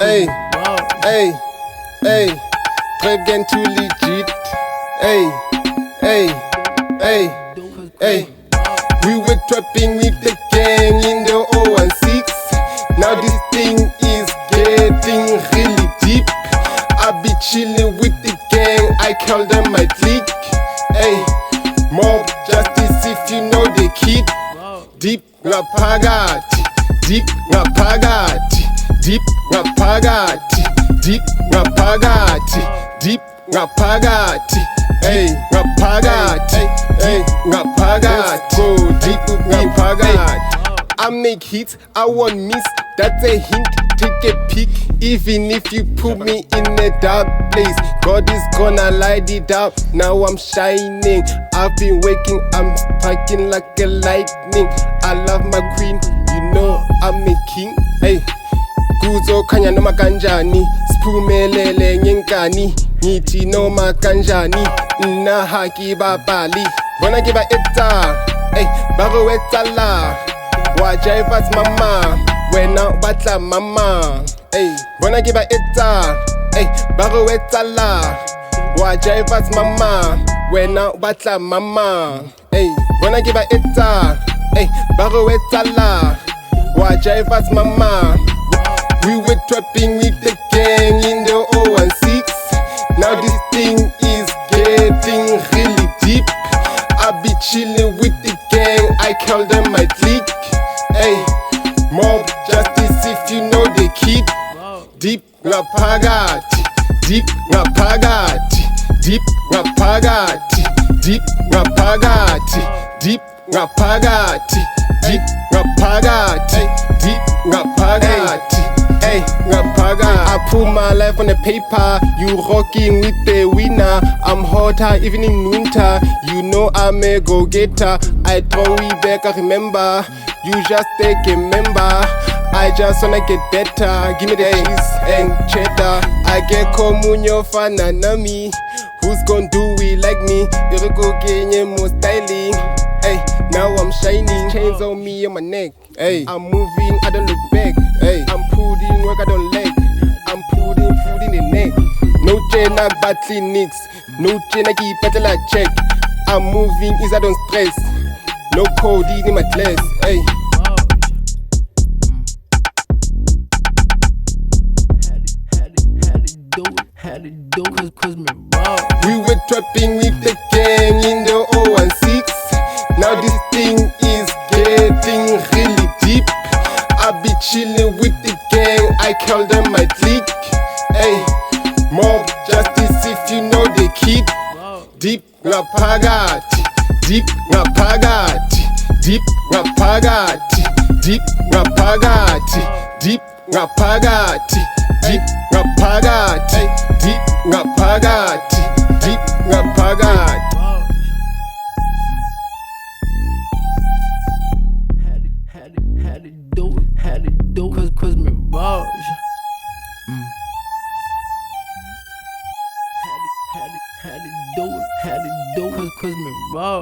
Hey, hey, hey, trap game too legit. Hey, hey, hey, hey. We were trapping with the gang in the 016. Now this thing is getting really deep. I be chilling with the gang, I call them my clique. Hey, mob justice if you know the kid. Deep ngaphakade, deep ngaphakade, deep ngaphakade, deep ngaphakade, deep ngaphakade. Hey, ngaphakade, hey, ngaphakade, go deep ngaphakade. I make hits, I won't miss, that's a hint, take a peek. Even if you put me in a dark place, God is gonna light it up. Now I'm shining, I've been waking, I'm sparking like a lightning. I love my queen, you know I'm a king. Hey, kuzo kanya noma kanjani, siphumelele ngenkani, ngithi noma kanjani, nna ha ke bapali, bona ke ba etsa, hey, ba go etsa la, wa jive mama, wena batla mama, hey, bona ke ba etsa, hey, ba go etsa la, wa jive mama, wena batla mama, hey, bona ke ba etsa, hey, ba go etsa la, wa jive mama. We were trapping with the gang in the 016. Now this thing is getting really deep. I be chilling with the gang, I call them my clique. Hey, mob justice if you know the kid. Deep ngaphakade, deep ngaphakade, deep ngaphakade, deep ngaphakade, deep ngaphakade, deep ngaphakade, deep ngaphakade. Hey, ngaphakade. I put my life on the paper, you rocking with the winner. I'm hotter even in winter, you know I'm a go-getter. I throw it back, I remember, you just take a member. I just wanna get better, give me the cheese and cheddar. I get komunyo fana nami, who's gonna do it like me? Iriko genye mo styling. Hey, now I'm shining, chains on me on my neck. Hey, I'm moving, I don't look back. Hey, I'm putting work, I don't lag. I'm putting food in the neck. No chain, I battling nicks. No chain, I keep battle I check. I'm moving, is I don't stress. No codeine in my class. Hey. Had to do it, cause me raw. We were trapping with the gang in the 016. Now this thing is getting really deep. I be chilling with the gang, I call them my clique. Hey, mob justice if you know the kid. Deep ngaphakade, deep ngaphakade, deep ngaphakade, deep ngaphakade, deep ngaphakade, deep ngaphakade, deep ngaphakade, deep ngaphakade. Had to do it, cause me raw. Had to do it, cause me raw.